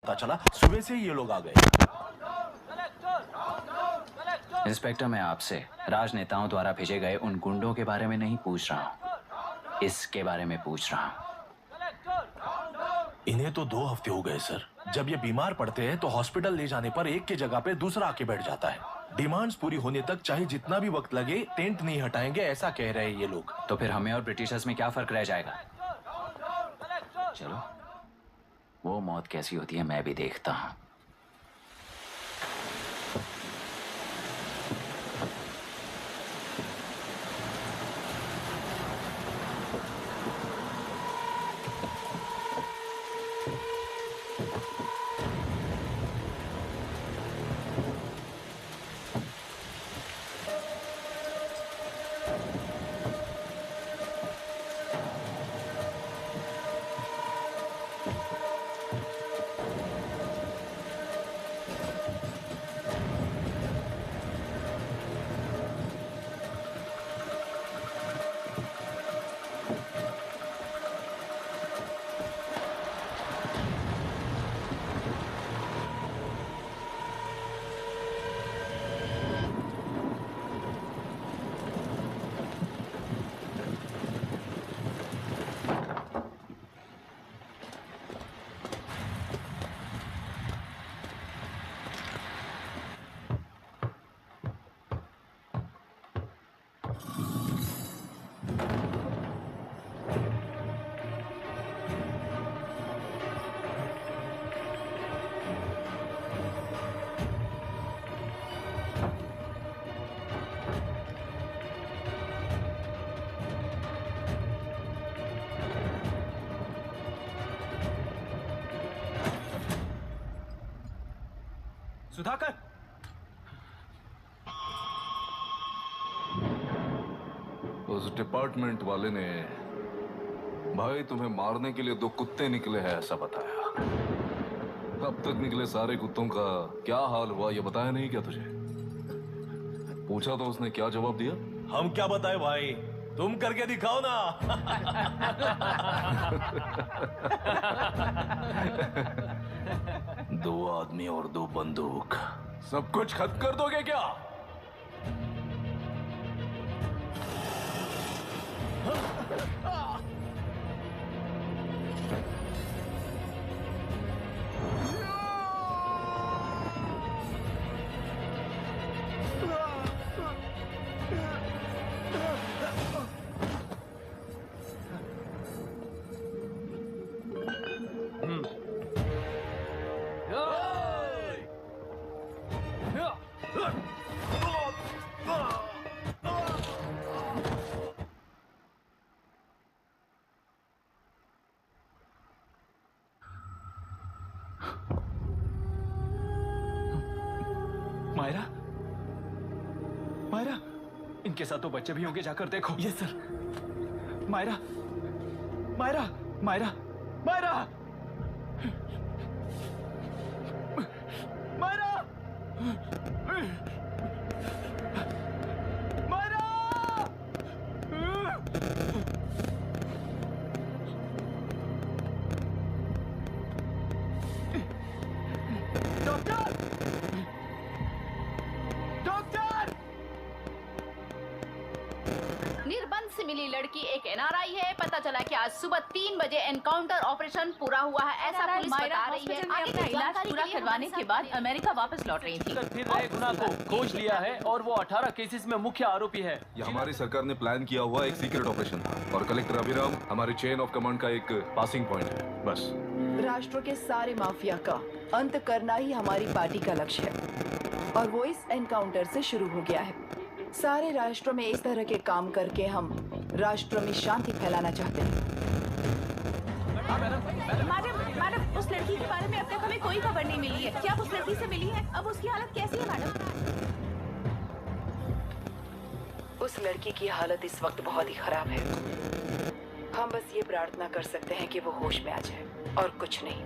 पता चला सुबह से ही ये लोग आ गए। इंस्पेक्टर, मैं आपसे राजनेताओं द्वारा भेजे गए उन गुंडों के बारे में नहीं पूछ रहा हूँ, इसके बारे में पूछ रहा हूँ। इन्हें तो 2 हफ्ते हो गए सर। जब ये बीमार पड़ते हैं तो हॉस्पिटल ले जाने पर एक की जगह पे दूसरा आके बैठ जाता है। डिमांड्स पूरी होने तक चाहे जितना भी वक्त लगे टेंट नहीं हटाएंगे, ऐसा कह रहे हैं ये लोग। तो फिर हमें और ब्रिटिशर्स में क्या फर्क रह जाएगा? चलो, वो मौत कैसी होती है मैं भी देखता हूँ। सुधाकर, उस डिपार्टमेंट वाले ने भाई तुम्हें मारने के लिए 2 कुत्ते निकले हैं ऐसा बताया। अब तक निकले सारे कुत्तों का क्या हाल हुआ ये बताया नहीं क्या तुझे? पूछा तो उसने क्या जवाब दिया? हम क्या बताए भाई, तुम करके दिखाओ ना। 2 आदमी और 2 बंदूक, सब कुछ खत्म कर दोगे क्या? मायरा, मायरा, इनके साथ तो बच्चे भी होंगे, जाकर देखो। Yes sir. Myra, Myra, Myra, Myra, Myra, Myra, doctor, doctor! निर्बंध से मिली लड़की एक एनआरआई है। पता चला कि आज सुबह 3 बजे एनकाउंटर ऑपरेशन पूरा हुआ है, ऐसा पुलिस बता रही है। आगे का इलाज पूरा करवाने के बाद अमेरिका वापस लौट रही थी। फिर नए गुना को खोज लिया है और वो 18 केसेस में मुख्य आरोपी है। ये हमारी सरकार ने प्लान किया हुआ एक सीक्रेट ऑपरेशन था और कलेक्टर अभिराम हमारे चेन ऑफ कमांड का एक पासिंग पॉइंट है, बस। राष्ट्र के सारे माफिया का अंत करना ही हमारी पार्टी का लक्ष्य है और वो इस एनकाउंटर से शुरू हो गया है। सारे राष्ट्र में इस तरह के काम करके हम राष्ट्र में शांति फैलाना चाहते हैं। मैडम, उस लड़की के बारे में अब तक हमें कोई खबर नहीं मिली है। क्या उस लड़की से मिली है? अब उसकी हालत कैसी है मैडम? उस लड़की की हालत इस वक्त बहुत ही खराब है। हम बस ये प्रार्थना कर सकते हैं कि वो होश में आ जाए और कुछ नहीं।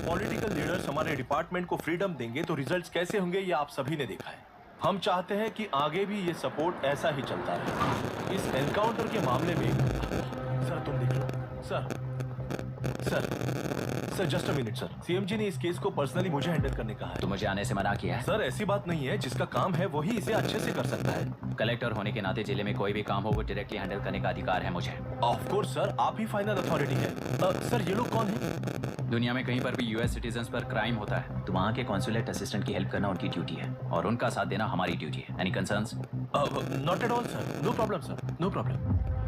पॉलिटिकल लीडर्स हमारे डिपार्टमेंट को फ्रीडम देंगे तो रिजल्ट्स कैसे होंगे ये आप सभी ने देखा है। हम चाहते हैं कि आगे भी ये सपोर्ट ऐसा ही चलता रहे। इस एनकाउंटर के मामले में सर तुम देख लो sir, sir just a minute sir, CMG ने इस केस को पर्सनली मुझे हैंडल करने कहा है। तो मुझे आने से मना किया है। सर ऐसी बात नहीं है, जिसका काम है वही इसे अच्छे से कर सकता है। कलेक्टर होने के नाते जिले में कोई भी काम हो वो डायरेक्टली हैंडल करने का अधिकार है मुझे। ऑफ कोर्स सर, आप ही फाइनल अथॉरिटी है। सर ये लोग कौन है? दुनिया में कहीं पर भी यूएस सिटीजन्स पर क्राइम होता है तो वहाँ के कॉन्सुलेट असिस्टेंट की हेल्प करना उनकी ड्यूटी है और उनका साथ देना हमारी ड्यूटी है। Any concerns? Not at all sir, no problem sir, no problem.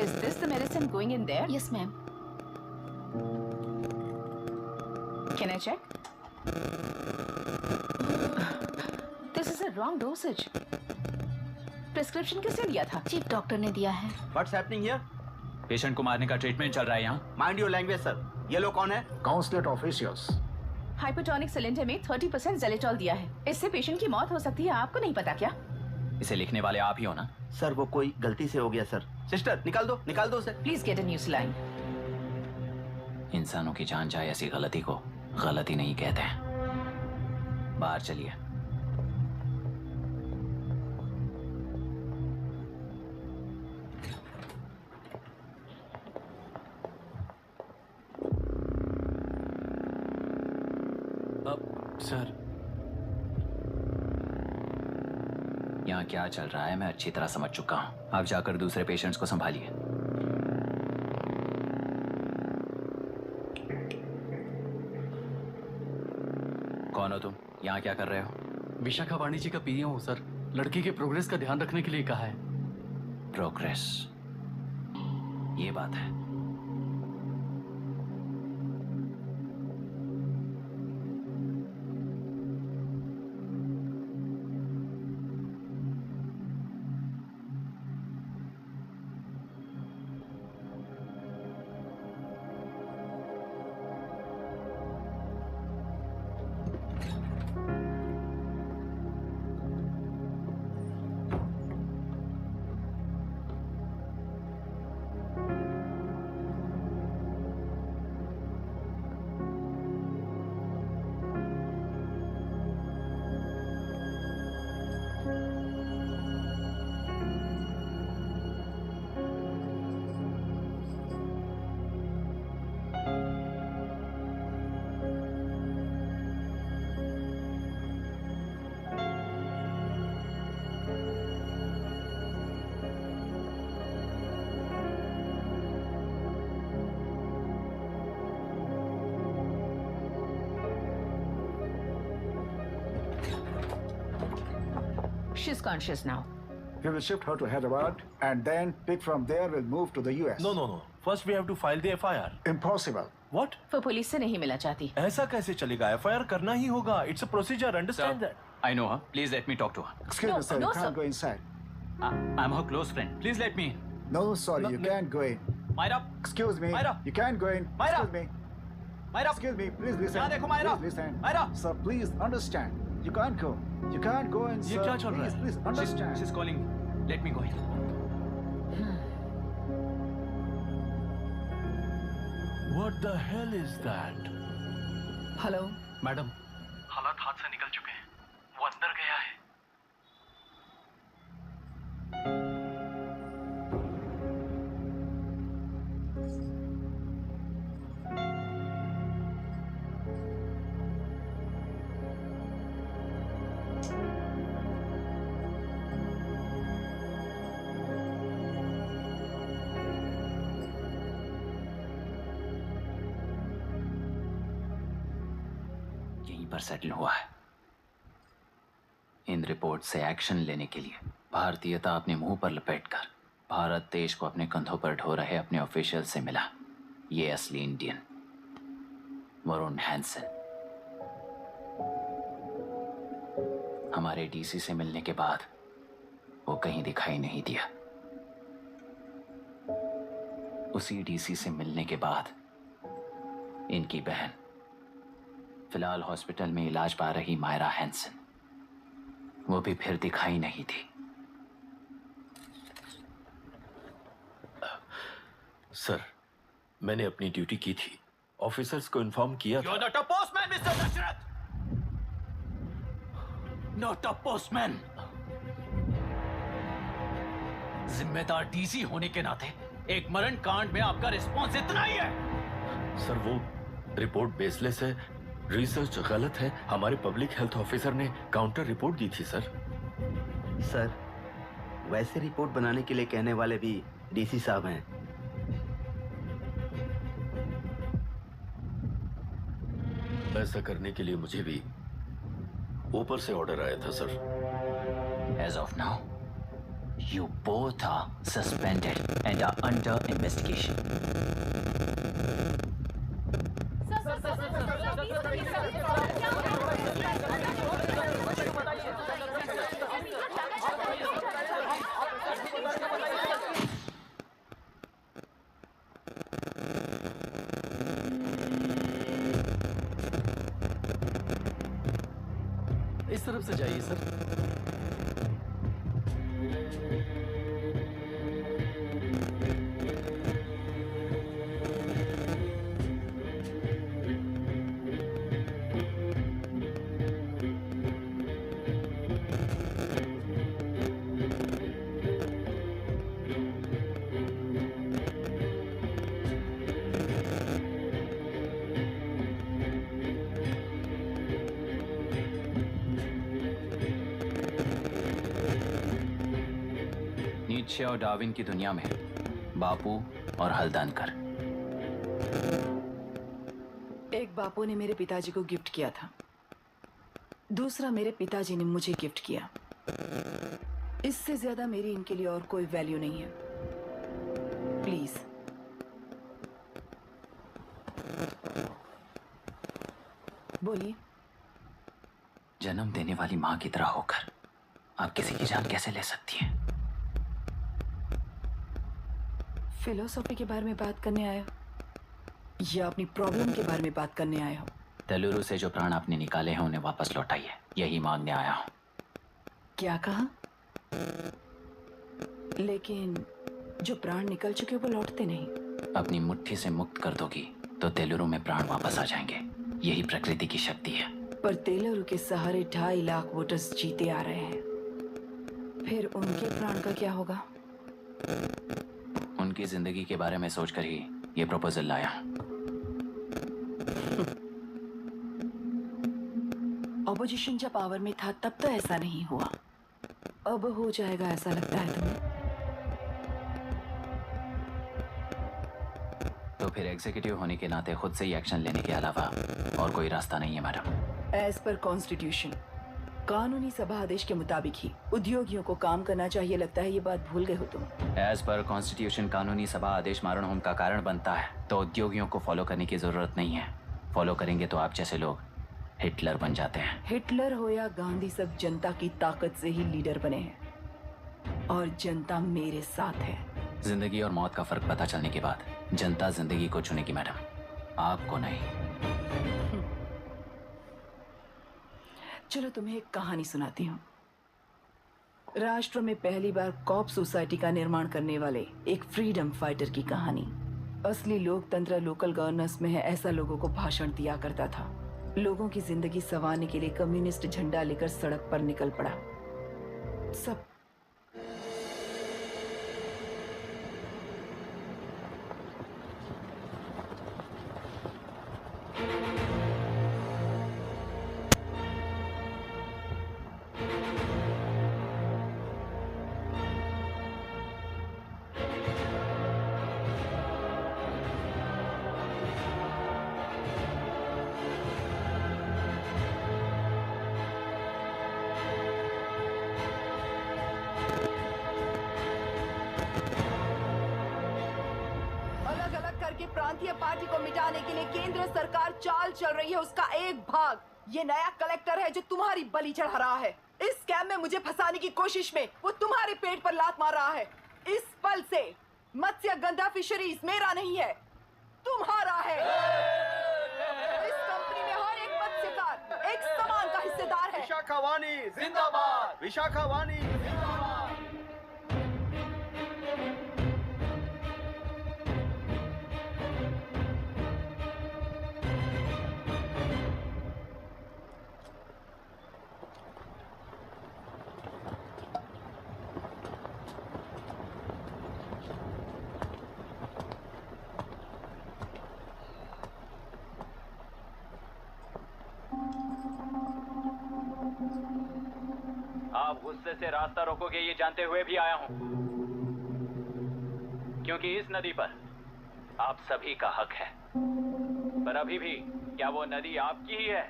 Is this the medicine going in there? Yes, ma'am. Can I check? This is a wrong dosage. Prescription किसने दिया था? चीफ डॉक्टर ने दिया है. What's happening here? Patient को मारने का treatment चल रहा है यहाँ। Mind your language, sir. ये लोग कौन है? Consulate officials. हाइपोटोनिक सिलेंडर में 30% जेलेटॉल दिया है। इससे पेशेंट की मौत हो सकती है, आपको नहीं पता क्या? इसे लिखने वाले आप ही हो ना? सर वो कोई गलती से हो गया सर। सिस्टर निकाल दो उसे। Please get a new saline. इंसानों की जान जाए ऐसी गलती को गलती नहीं कहते हैं। बाहर चलिए। सर यहाँ क्या चल रहा है मैं अच्छी तरह समझ चुका हूँ। आप जाकर दूसरे पेशेंट्स को संभालिए। कौन हो तुम? यहाँ क्या कर रहे हो? विशाखा वाणिज्य का पीए हूँ सर। लड़की के प्रोग्रेस का ध्यान रखने के लिए कहा है। प्रोग्रेस, ये बात है। She's conscious now. We will shift her to Hyderabad and then pick from there. We'll move to the US. No. First we have to file the FIR. Impossible. What? वो पुलिस से नहीं मिला चाहती। ऐसा कैसे चलेगा? FIR करना ही होगा। It's a procedure. Understand that? I know her. Please let me talk to her. Excuse No, me, sir. no, You can't sir. go inside. I'm her close friend. Please let me in. No, sorry. You can't go in. Myra, Excuse me. Myra. You can't go in. Myra. Excuse me. Myra. Excuse me. Please listen. यहाँ देखो, Myra. Please listen. Myra. Sir, please understand. You can't go. You can't go in, ये sir. क्या चल रहा Please, है? please understand. She's calling me. Let me go in. What the hell is that? Hello, madam, हालात हाथ से निकल चुके हैं। वो अंदर गया है। यहीं पर सेटल हुआ है। इन रिपोर्ट से एक्शन लेने के लिए भारतीयता अपने मुंह पर लपेटकर भारत देश को अपने कंधों पर ढो रहे अपने ऑफिशियल से मिला ये असली इंडियन वरुण हैंसन। हमारे डीसी से मिलने के बाद वो कहीं दिखाई नहीं दिया। उसी डीसी से मिलने के बाद इनकी बहन फिलहाल हॉस्पिटल में इलाज पा रही मायरा हैंसन वो भी फिर दिखाई नहीं दी। सर, मैंने अपनी ड्यूटी की थी, ऑफिसर्स को इन्फॉर्म किया था। You're not a postman, Mr. Dashrath! Not a postman! जिम्मेदार डीसी होने के नाते एक मरण कांड में आपका रिस्पॉन्स इतना ही है। सर, वो रिपोर्ट बेसलेस है, रिसर्च गलत है। हमारे पब्लिक हेल्थ ऑफिसर ने काउंटर रिपोर्ट दी थी सर। सर, वैसे रिपोर्ट बनाने के लिए कहने वाले भी डीसी साहब हैं। ऐसा करने के लिए मुझे भी ऊपर से ऑर्डर आया था sir. As of now, you both are suspended and are under investigation. इस तरफ से जाइए सर। नीत्शे और डार्विन की दुनिया में बापू और हल्दानकर। एक बापू ने मेरे पिताजी को गिफ्ट किया था, दूसरा मेरे पिताजी ने मुझे गिफ्ट किया। इससे ज्यादा मेरी इनके लिए और कोई वैल्यू नहीं है। प्लीज। बोलिए। जन्म देने वाली मां की तरह होकर आप किसी की जान कैसे ले सकती हैं? फिलोसॉफी के बारे में बात करने आए हो या अपनी प्रॉब्लम के बारे में बात करने आए हो? तेलुरु से जो प्राण आपने निकाले हैं उन्हें वापस लौटाइए, यही मांगने आया हूं। क्या कहा? लेकिन जो प्राण निकल चुके वो लौटते नहीं। अपनी मुट्ठी से मुक्त कर दोगी तो तेलुरु में प्राण वापस आ जाएंगे। यही प्रकृति की शक्ति है। पर तेलुरु के सहारे 2.5 लाख वोटर्स जीते आ रहे हैं, फिर उनके प्राण का क्या होगा? उनकी जिंदगी के बारे में सोचकर ही ये प्रपोजल लाया। ऑपोजिशन जब पावर में था तब तो ऐसा नहीं हुआ, अब हो जाएगा ऐसा लगता है तुम्हें? तो फिर एग्जीक्यूटिव होने के नाते खुद से ही एक्शन लेने के अलावा और कोई रास्ता नहीं है मैडम। एज पर कॉन्स्टिट्यूशन, कानूनी सभा आदेश के मुताबिक ही उद्योगियों को काम करना चाहिए। लगता है ये बात भूल गए हो तुम। एज पर कॉन्स्टिट्यूशन कानूनी सभा आदेश मारण होम का कारण बनता है, तो उद्योगियों को फॉलो करने की जरूरत नहीं है। फॉलो करेंगे तो आप जैसे लोग हिटलर बन जाते हैं। हिटलर हो या गांधी, सब जनता की ताकत से ही लीडर बने हैं और जनता मेरे साथ है। जिंदगी और मौत का फर्क पता चलने के बाद जनता जिंदगी को चुनेगी मैडम, आपको नहीं। चलो तुम्हें एक कहानी सुनाती हूँ। राष्ट्र में पहली बार कॉप सोसाइटी का निर्माण करने वाले एक फ्रीडम फाइटर की कहानी। असली लोकतंत्र लोकल गवर्नेंस में है, ऐसा लोगों को भाषण दिया करता था। लोगों की जिंदगी संवारने के लिए कम्युनिस्ट झंडा लेकर सड़क पर निकल पड़ा। सब प्रांतीय पार्टी को मिटाने के लिए केंद्र सरकार चाल चल रही है। उसका एक भाग ये नया कलेक्टर है जो तुम्हारी बलि चढ़ा रहा है। इस स्कैम में मुझे फंसाने की कोशिश में वो तुम्हारे पेट पर लात मार रहा है। इस पल से मत्स्य गंधा फिशरीज मेरा नहीं है, तुम्हारा है। इस कंपनी में हर एक मत्स्यकार एक समान का हिस्सेदार है। विशाखावाणी जिंदाबाद, विशाखावाणी आप गुस्से से रास्ता रोकोगे ये जानते हुए भी आया हूं, क्योंकि इस नदी पर आप सभी का हक है। पर अभी भी क्या वो नदी आपकी ही है?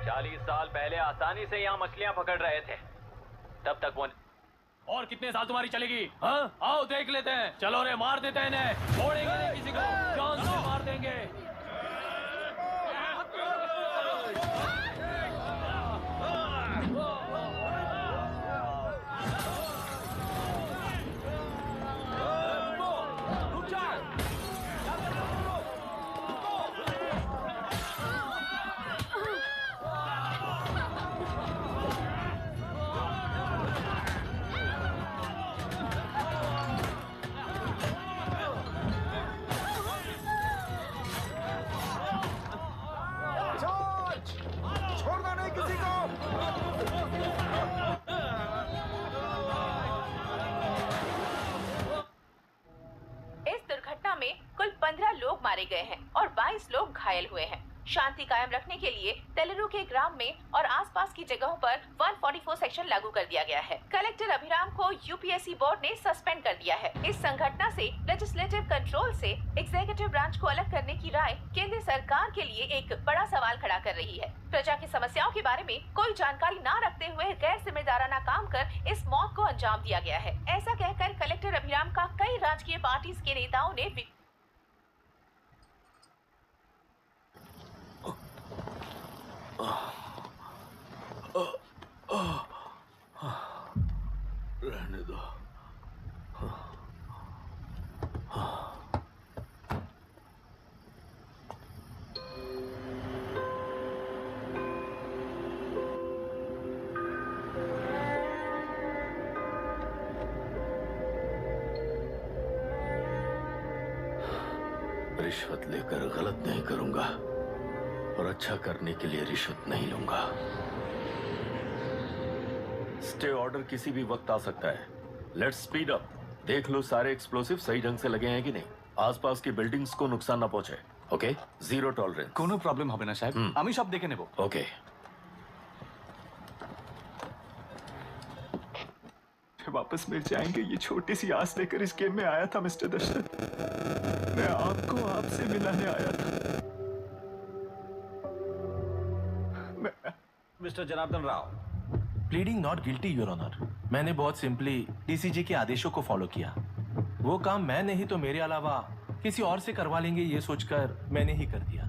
40 साल पहले आसानी से यहाँ मछलियां पकड़ रहे थे, तब तक वो और कितने साल तुम्हारी चलेगी? हाँ, आओ देख लेते हैं। चलो रे, मार देते हैं इन्हें। छोड़ेंगे नहीं किसी को, जान से मार देंगे। छोड़ना नहीं किसी को। इस दुर्घटना में कुल 15 लोग मारे गए हैं और 22 लोग घायल हुए हैं। शांति कायम रखने के लिए तेलुरु के ग्राम में और आसपास की जगहों पर 144 सेक्शन लागू कर दिया गया है। कलेक्टर अभिराम को यूपीएससी बोर्ड ने सस्पेंड कर दिया है। इस संघटना से लेजिस्लेटिव कंट्रोल से एग्जीक्यूटिव ब्रांच को अलग करने की राय केंद्र सरकार के लिए एक बड़ा सवाल खड़ा कर रही है। प्रजा की समस्याओं के बारे में कोई जानकारी न रखते हुए गैर जिम्मेदाराना काम कर इस मौत को अंजाम दिया गया है। ऐसा कहकर कलेक्टर अभिराम का कई राजकीय पार्टी के नेताओं ने रहने दो। रिश्वत लेकर गलत नहीं करूंगा और अच्छा करने के लिए रिश्वत नहीं लूंगा। स्टे ऑर्डर किसी भी वक्त आ सकता है। Let's speed up. देख लो सारे एक्सप्लोसिव सही ढंग से लगे हैं कि नहीं। आसपास की बिल्डिंग्स को नुकसान ना पहुंचे। Okay, zero tolerance. कोनो प्रॉब्लम হবে না সাহেব, আমি সব দেখে নেব। ओके। वापस मिल जाएंगे, ये छोटी सी आस लेकर इस गेम में आया था मिस्टर दशरथ। मैं आपको आपसे मिलाने आया था। Mister Janardhan Rao, pleading not guilty your honour. मैंने बहुत सिंपली डीसीजी के आदेशों को फॉलो किया। वो काम मैं नहीं तो मेरे अलावा किसी और से करवा लेंगे ये सोचकर मैंने ही कर दिया।